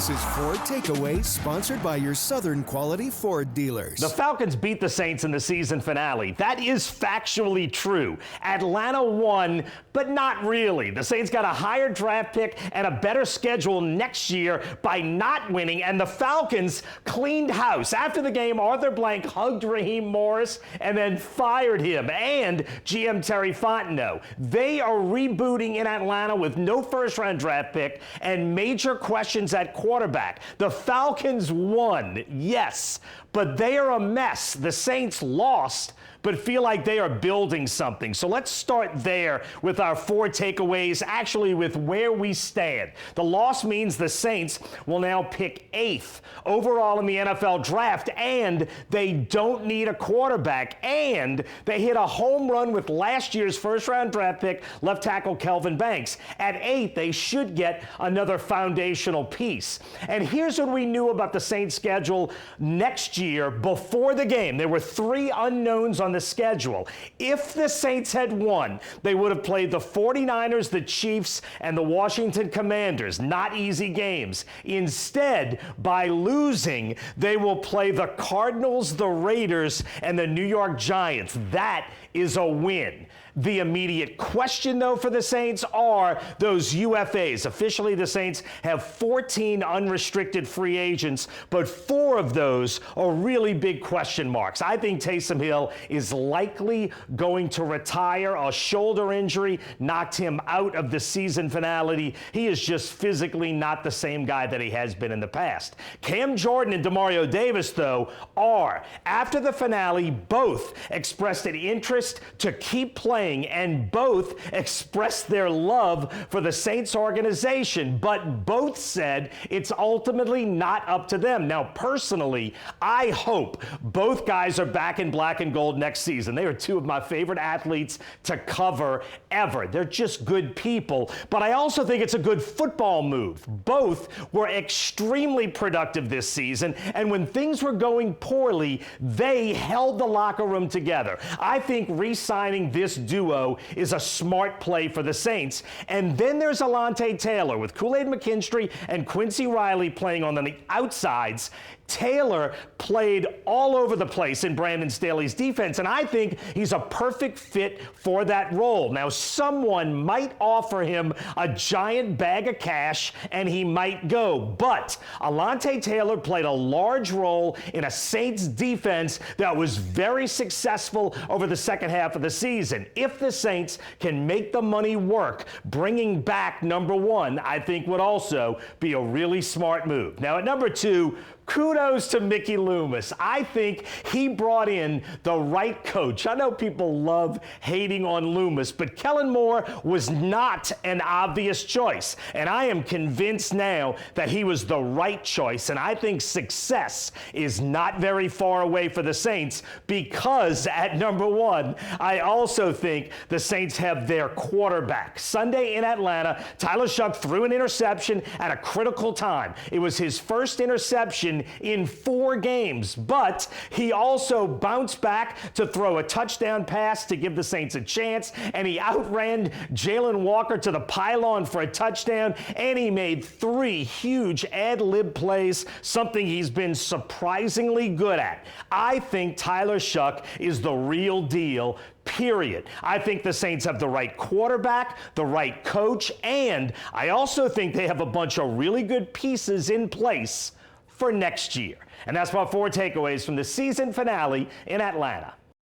This is Ford Takeaways, sponsored by your Southern Quality Ford dealers. The Falcons beat the Saints in the season finale. That is factually true. Atlanta won, but not really. The Saints got a higher draft pick and a better schedule next year by not winning, and the Falcons cleaned house. After the game, Arthur Blank hugged Raheem Morris and then fired him and GM Terry Fontenot. They are rebooting in Atlanta with no first-round draft pick and major questions at quarterback. The Falcons won, yes, but they are a mess. The Saints lost, but feel like they are building something. So let's start there with our four takeaways, actually with where we stand. The loss means the Saints will now pick 8th overall in the NFL draft, and they don't need a quarterback, and they hit a home run with last year's first-round draft pick, left tackle Kelvin Banks. At 8, they should get another foundational piece. And here's what we knew about the Saints' schedule next year before the game. There were 3 unknowns on the schedule. If the Saints had won, they would have played the 49ers, the Chiefs, and the Washington Commanders. Not easy games. Instead, by losing, they will play the Cardinals, the Raiders, and the New York Giants. That is a win. The immediate question, though, for the Saints are those UFAs. Officially, the Saints have 14 unrestricted free agents, but 4 of those are really big question marks. I think Taysom Hill is likely going to retire. A shoulder injury knocked him out of the season finale. He is just physically not the same guy that he has been in the past. Cam Jordan and Demario Davis, though, are. After the finale, both expressed an interest to keep playing, and both expressed their love for the Saints organization, but both said it's ultimately not up to them. Now, personally, I hope both guys are back in black and gold next season. They are 2 of my favorite athletes to cover ever. They're just good people, but I also think it's a good football move. Both were extremely productive this season, and when things were going poorly, they held the locker room together. I think re-signing this duo is a smart play for the Saints. And then there's Alontae Taylor with Kool-Aid McKinstry and Quincy Riley playing on the outsides. Taylor played all over the place in Brandon Staley's defense, and I think he's a perfect fit for that role. Now, someone might offer him a giant bag of cash, and he might go, but Alontae Taylor played a large role in a Saints defense that was very successful over the second half of the season. If the Saints can make the money work, bringing back number 1, I think would also be a really smart move. Now, at number 2, kudos to Mickey Loomis. I think he brought in the right coach. I know people love hating on Loomis, but Kellen Moore was not an obvious choice. And I am convinced now that he was the right choice. And I think success is not very far away for the Saints, because at number 1, I also think the Saints have their quarterback. Sunday in Atlanta, Tyler Shough threw an interception at a critical time. It was his first interception in 4 games, but he also bounced back to throw a touchdown pass to give the Saints a chance, and he outran Jalen Walker to the pylon for a touchdown, and he made 3 huge ad-lib plays, something he's been surprisingly good at. I think Tyler Shough is the real deal, period. I think the Saints have the right quarterback, the right coach, and I also think they have a bunch of really good pieces in place for next year. And that's my 4 takeaways from the season finale in Atlanta.